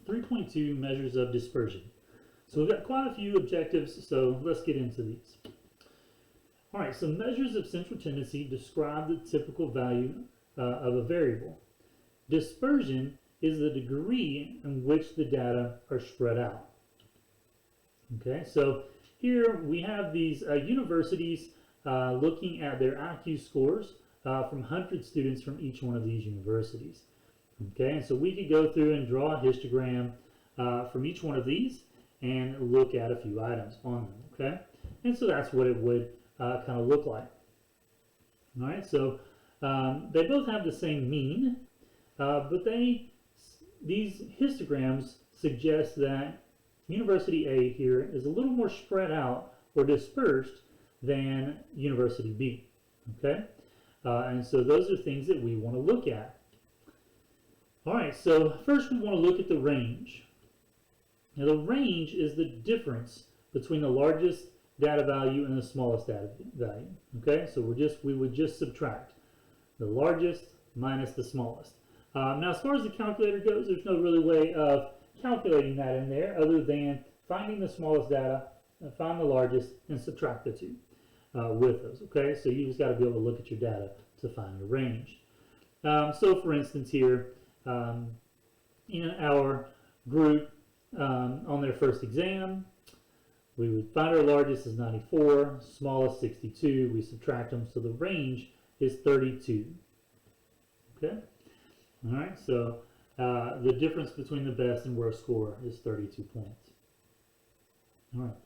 3.2 measures of dispersion. So we've got quite a few objectives, so let's get into these. All right, so measures of central tendency describe the typical value of a variable. Dispersion is the degree in which the data are spread out. Okay, so here we have these universities looking at their IQ scores from 100 students from each one of these universities. Okay, and so we could go through and draw a histogram from each one of these and look at a few items on them. Okay, and so that's what it would kind of look like. All right, so they both have the same mean, but these histograms suggest that University A here is a little more spread out or dispersed than University B. Okay, and so those are things that we want to look at. All right, so first we want to look at the range. Now the range is the difference between the largest data value and the smallest data value. Okay, so we would just subtract the largest minus the smallest. Now as far as the calculator goes, there's no really way of calculating that in there other than finding the smallest data, find the largest, and subtract the two with those. Okay, so you just got to be able to look at your data to find the range. So for instance here, in our group on their first exam, we would find our largest is 94, smallest 62, we subtract them, so the range is 32. Okay, all right, so the difference between the best and worst score is 32 points. All right,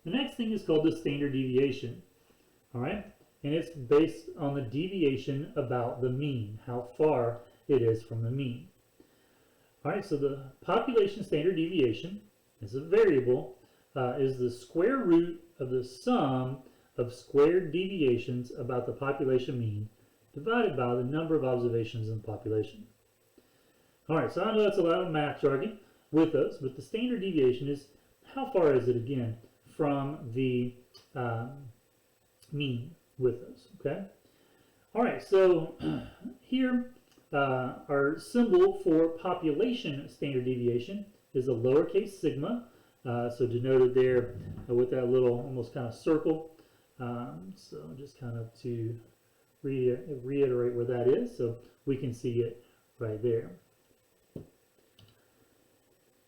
the next thing is called the standard deviation. All right, and it's based on the deviation about the mean, how far it is from the mean. All right, so the population standard deviation is a variable, is the square root of the sum of squared deviations about the population mean divided by the number of observations in the population. All right, so I know that's a lot of math jargon with us, but the standard deviation is how far is it again from the mean with us, okay? All right, so here our symbol for population standard deviation is a lowercase sigma, so denoted there with that little almost kind of circle. So just kind of to reiterate where that is, so we can see it right there.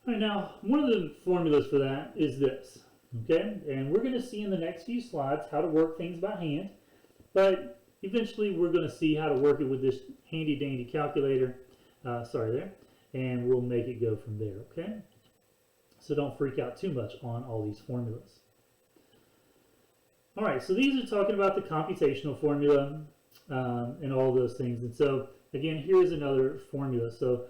All right, now one of the formulas for that is this, okay? And we're going to see in the next few slides how to work things by hand, but eventually we're going to see how to work it with this handy dandy calculator, and we'll make it go from there, okay? So don't freak out too much on all these formulas. All right, so these are talking about the computational formula and all those things. And so again, here's another formula. So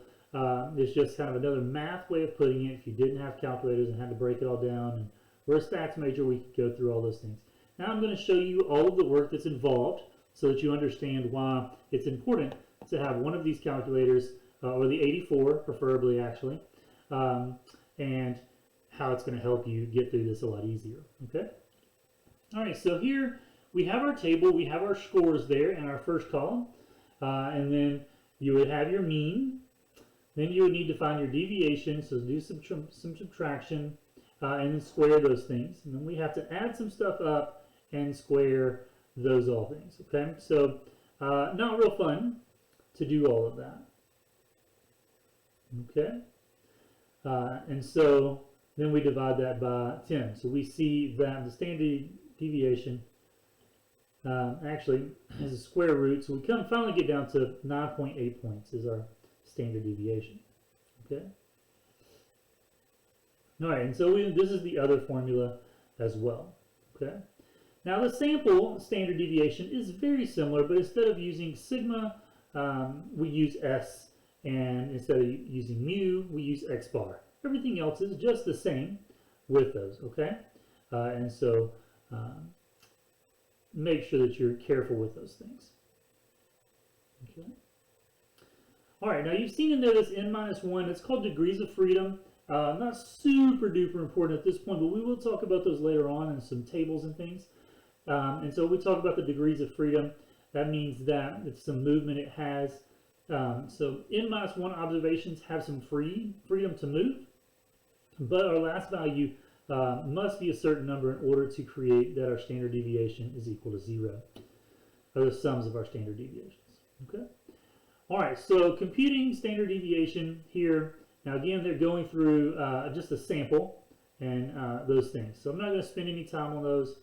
it's just kind of another math way of putting it. If you didn't have calculators and had to break it all down, and we're a stats major, we could go through all those things. Now I'm going to show you all of the work that's involved so that you understand why it's important to have one of these calculators, or the 84 preferably actually, and how it's going to help you get through this a lot easier. Okay? All right, so here we have our table, we have our scores there in our first column, and then you would have your mean, then you would need to find your deviation, so do some subtraction, and then square those things. And then we have to add some stuff up and square those all things, okay? So not real fun to do all of that, okay? And so then we divide that by 10. So we see that the standard deviation actually has a square root. So we finally get down to 9.8 points is our standard deviation. Okay. All right, and so this is the other formula as well. Okay. Now the sample standard deviation is very similar, but instead of using sigma, we use S, and instead of using mu, we use X bar. Everything else is just the same with those, okay? And so make sure that you're careful with those things. Okay. All right, now you've seen in there this N-1. It's called degrees of freedom. Not super duper important at this point, but we will talk about those later on in some tables and things. And so we talk about the degrees of freedom. That means that it's some movement it has So n-1 observations have some freedom to move, but our last value must be a certain number in order to create that our standard deviation is equal to 0, or the sums of our standard deviations. Okay. All right, so computing standard deviation here. Now again, they're going through just a sample and those things. So I'm not going to spend any time on those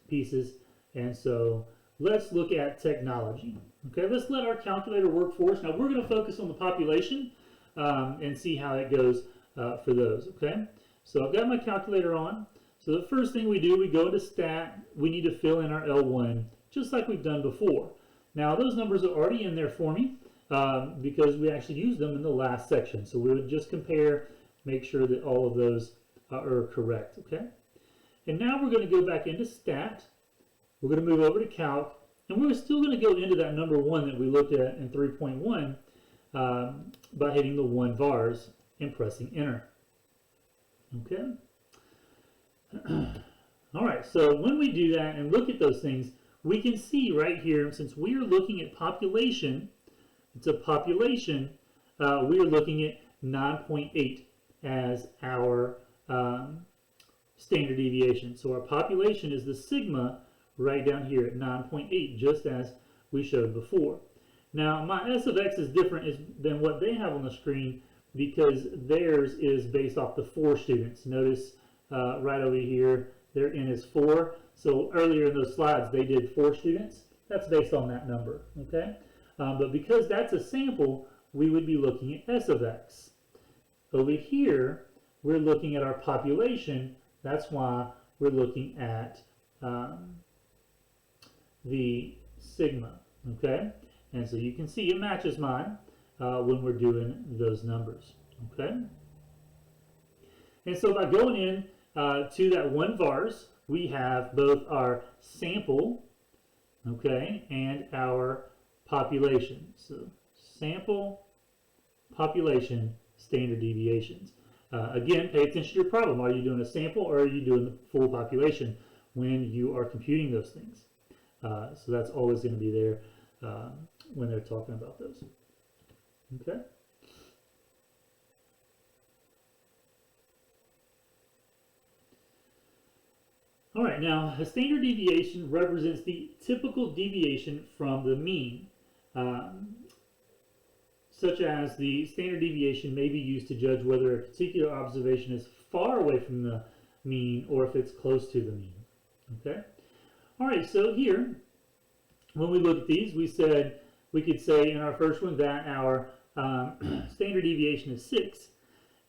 pieces. And so let's look at technology. Okay, let's let our calculator work for us. Now we're going to focus on the population and see how it goes for those. Okay, so I've got my calculator on. So the first thing we do, we go to stat. We need to fill in our L1 just like we've done before. Now those numbers are already in there for me because we actually used them in the last section. So we would just compare, make sure that all of those are correct. Okay, and now we're going to go back into stat. We're going to move over to calc, and we're still going to go into that number 1 that we looked at in 3.1 by hitting the 1 vars and pressing enter. Okay. All right, so when we do that and look at those things, we can see right here, since we are looking at population, it's a population, we are looking at 9.8 as our standard deviation. So our population is the sigma right down here at 9.8, just as we showed before. Now, my S of x is different than what they have on the screen because theirs is based off the 4 students. Notice right over here, their n is 4. So earlier in those slides, they did 4 students. That's based on that number, okay? But because that's a sample, we would be looking at S of x. Over here, we're looking at our population. That's why we're looking at the sigma, okay? And so you can see it matches mine when we're doing those numbers, okay? And so by going in to that 1 vars, we have both our sample, okay, and our population. So sample, population, standard deviations. Again, pay attention to your problem. Are you doing a sample or are you doing the full population when you are computing those things? So that's always going to be there when they're talking about those. Okay. All right, now a standard deviation represents the typical deviation from the mean, such as the standard deviation may be used to judge whether a particular observation is far away from the mean or if it's close to the mean. Okay. All right, so here, when we look at these, we could say in our first one that our standard deviation is 6,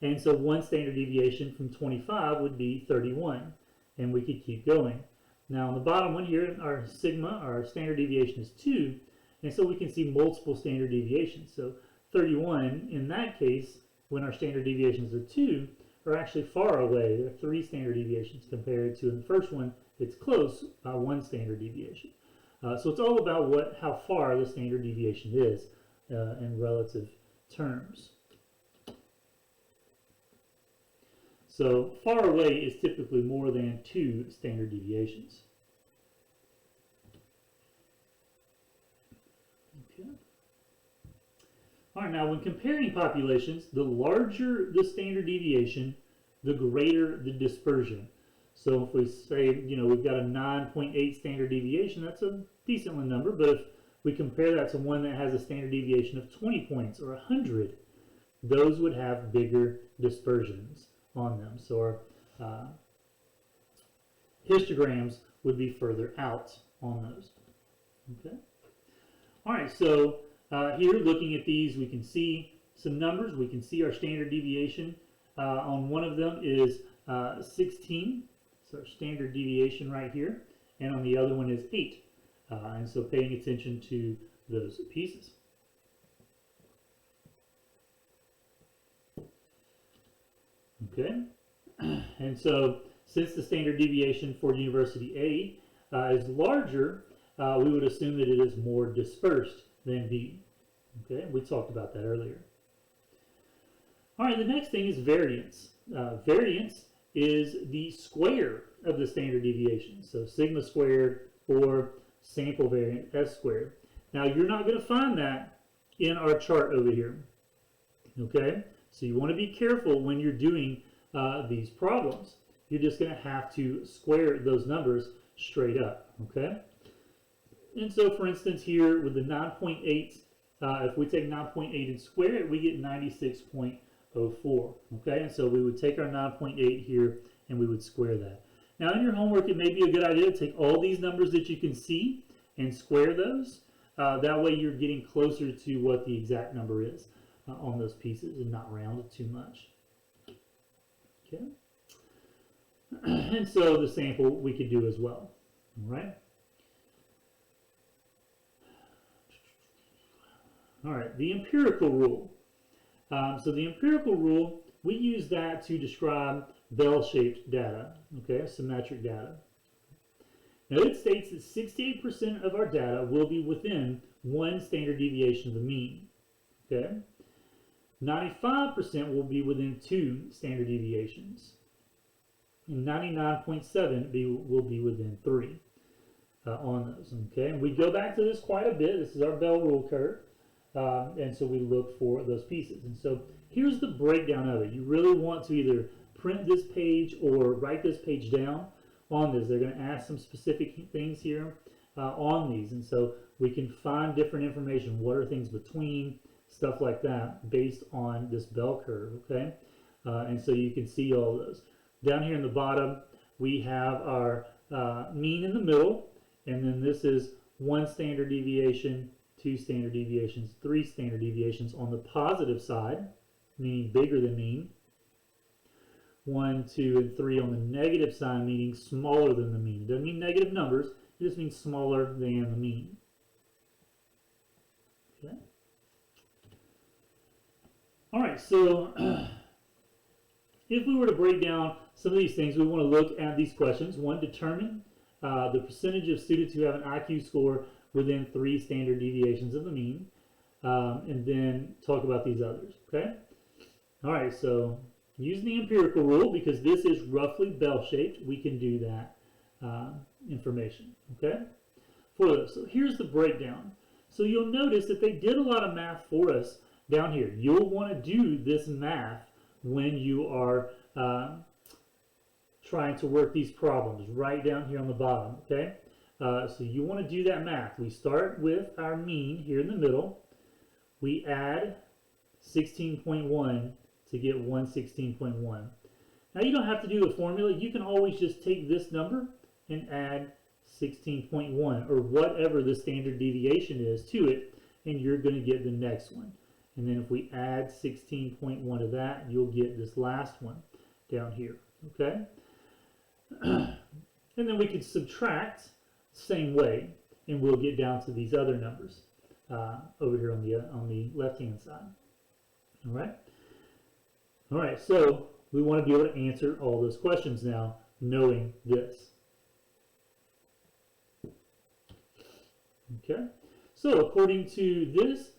and so one standard deviation from 25 would be 31. And we could keep going. Now on the bottom one here, our sigma, our standard deviation is 2, and so we can see multiple standard deviations. So 31, in that case, when our standard deviations are 2, are actually far away. There are 3 standard deviations compared to in the first one, it's close by 1 standard deviation. So it's all about how far the standard deviation is in relative terms. So far away is typically more than 2 standard deviations. Okay. All right, now when comparing populations, the larger the standard deviation, the greater the dispersion. So if we say, we've got a 9.8 standard deviation, that's a decent number, but if we compare that to one that has a standard deviation of 20 points or 100, those would have bigger dispersions on them. So our histograms would be further out on those. Okay. All right, so here looking at these, we can see some numbers. We can see our standard deviation on one of them is 16. So our standard deviation right here. And on the other one is 8. And so paying attention to those pieces. Okay, and so since the standard deviation for University A is larger, we would assume that it is more dispersed than B. Okay, we talked about that earlier. All right, the next thing is variance. Variance is the square of the standard deviation. So sigma squared or sample variance S squared. Now, you're not going to find that in our chart over here. Okay? So you want to be careful when you're doing these problems. You're just going to have to square those numbers straight up. Okay? And so, for instance, here with the 9.8, if we take 9.8 and square it, we get 96.04. Okay? And so we would take our 9.8 here and we would square that. Now, in your homework, it may be a good idea to take all these numbers that you can see and square those. That way you're getting closer to what the exact number is on those pieces and not round it too much. Okay? And so the sample we could do as well. All right? All right, the empirical rule. So the empirical rule, we use that to describe bell-shaped data, okay, symmetric data. Now it states that 68% of our data will be within one standard deviation of the mean, okay? 95% will be within two standard deviations, and 99.7 will be within three on those, okay? And we go back to this quite a bit. This is our Bell rule curve, and so we look for those pieces. And so here's the breakdown of it. You really want to either print this page or write this page down on this. They're going to ask some specific things here on these, and so we can find different information. What are things between, stuff like that, based on this bell curve, okay? And so you can see all those. Down here in the bottom, we have our mean in the middle, and then this is one standard deviation, two standard deviations, three standard deviations on the positive side, meaning bigger than mean. 1, 2, and 3 on the negative side, meaning smaller than the mean. It doesn't mean negative numbers, it just means smaller than the mean. Okay. All right, so if we were to break down some of these things, we want to look at these questions. One, determine the percentage of students who have an IQ score within 3 standard deviations of the mean, and then talk about these others, okay? All right, so using the empirical rule, because this is roughly bell-shaped, we can do that information, okay? For those. So here's the breakdown. So you'll notice that they did a lot of math for us down here. You'll want to do this math when you are trying to work these problems right down here on the bottom, okay? So you want to do that math. We start with our mean here in the middle. We add 16.1 to get 116.1. Now you don't have to do the formula. You can always just take this number and add 16.1 or whatever the standard deviation is to it, and you're going to get the next one. And then if we add 16.1 to that, you'll get this last one down here, okay? And then we can subtract the same way, and we'll get down to these other numbers over here on the left-hand side. All right? All right, so we want to be able to answer all those questions now, knowing this. Okay, so according to this,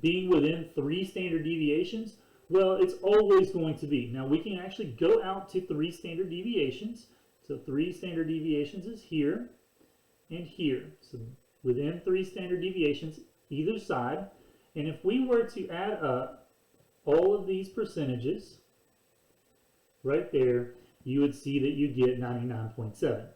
being within 3 standard deviations, well, it's always going to be. Now, we can actually go out to 3 standard deviations. So 3 standard deviations is here and here. So within 3 standard deviations, either side. And if we were to add up all of these percentages right there, you would see that you get 99.7.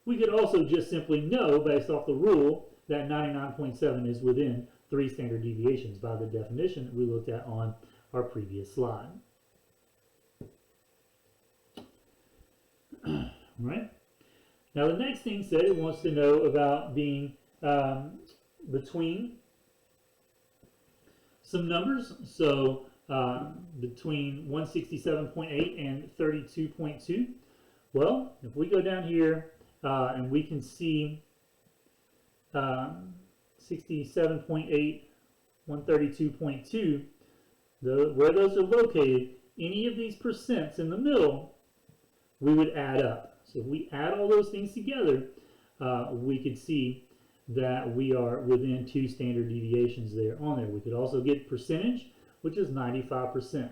We could also just simply know, based off the rule, that 99.7 is within 3 standard deviations by the definition that we looked at on our previous slide. All right. Now the next thing said it wants to know about being between some numbers. So between 167.8 and 32.2. Well, if we go down here and we can see 67.8, 132.2, where those are located, any of these percents in the middle, we would add up. So if we add all those things together, we could see that we are within 2 standard deviations there on there. We could also get percentage, which is 95%,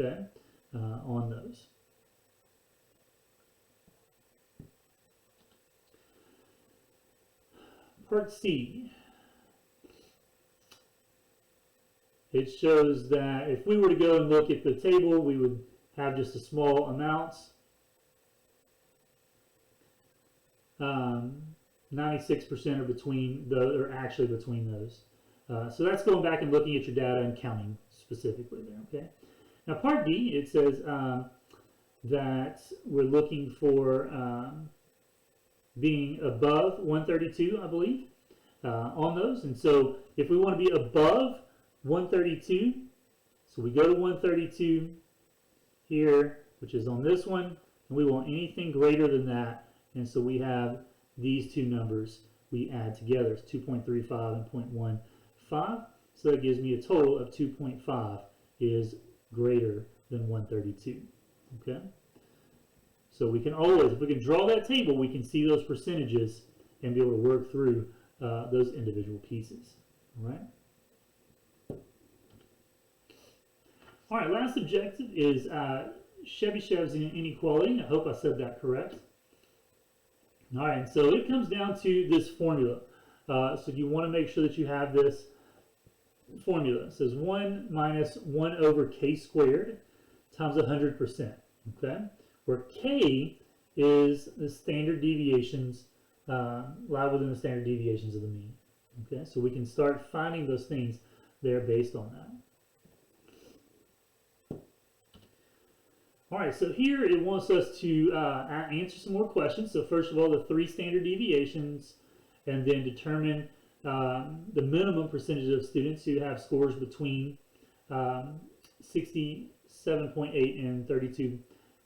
okay, on those. Part C. It shows that if we were to go and look at the table, we would have just a small amounts. 96% are between are actually between those. So that's going back and looking at your data and counting specifically there. Okay. Now part D, it says that we're looking for being above 132, I believe, on those. And so if we want to be above 132, so we go to 132 here, which is on this one, and we want anything greater than that. And so we have these two numbers we add together. It's 2.35 and 0.15. So that gives me a total of 2.5 is greater than 132. Okay? So we can always, if we can draw that table, we can see those percentages and be able to work through those individual pieces. All right? All right, last objective is Chebyshev's inequality. I hope I said that correct. All right, so it comes down to this formula. So you want to make sure that you have this formula. It says 1 minus 1 over k squared times 100%. Okay, where k is the standard deviations, lie within the standard deviations of the mean. Okay, so we can start finding those things there based on that. All right, so here it wants us to answer some more questions. So first of all, the 3 standard deviations, and then determine the minimum percentage of students who have scores between 67.8 and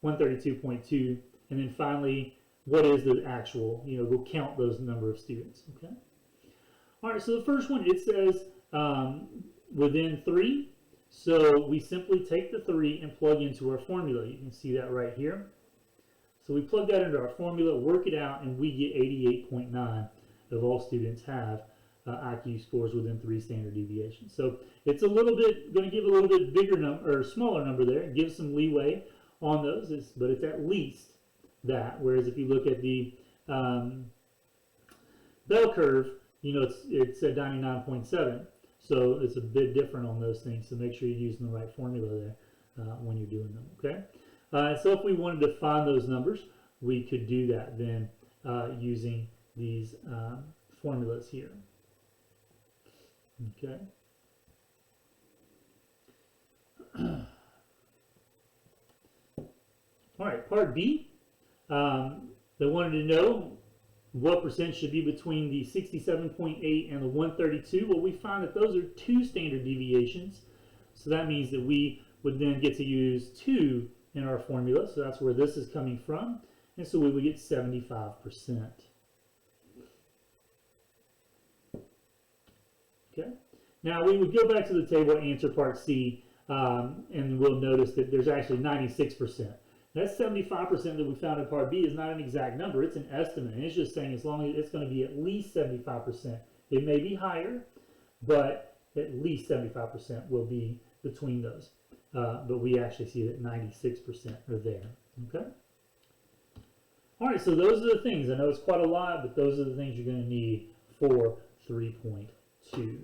132.2, and then finally, what is the actual, we'll count those number of students, okay? All right, so the first one, it says within 3. So we simply take the 3 and plug into our formula. You can see that right here. So we plug that into our formula, work it out, and we get 88.9 of all students have IQ scores within 3 standard deviations. So it's a little bit, going to give a little bit bigger number, or smaller number there. It gives some leeway on those, but it's at least that. Whereas if you look at the bell curve, it's at 99.7. So it's a bit different on those things. So make sure you're using the right formula there when you're doing them. Okay. So if we wanted to find those numbers, we could do that then using these formulas here. Okay. All right, part B. They wanted to know what percent should be between the 67.8 and the 132. Well, we find that those are 2 standard deviations. So that means that we would then get to use 2 in our formula. So that's where this is coming from. And so we would get 75%. Okay. Now we would go back to the table and answer part C, and we'll notice that there's actually 96%. That 75% that we found in part B is not an exact number, it's an estimate. And it's just saying as long as it's going to be at least 75%. It may be higher, but at least 75% will be between those. But we actually see that 96% are there. Okay? All right, so those are the things. I know it's quite a lot, but those are the things you're going to need for 3.2.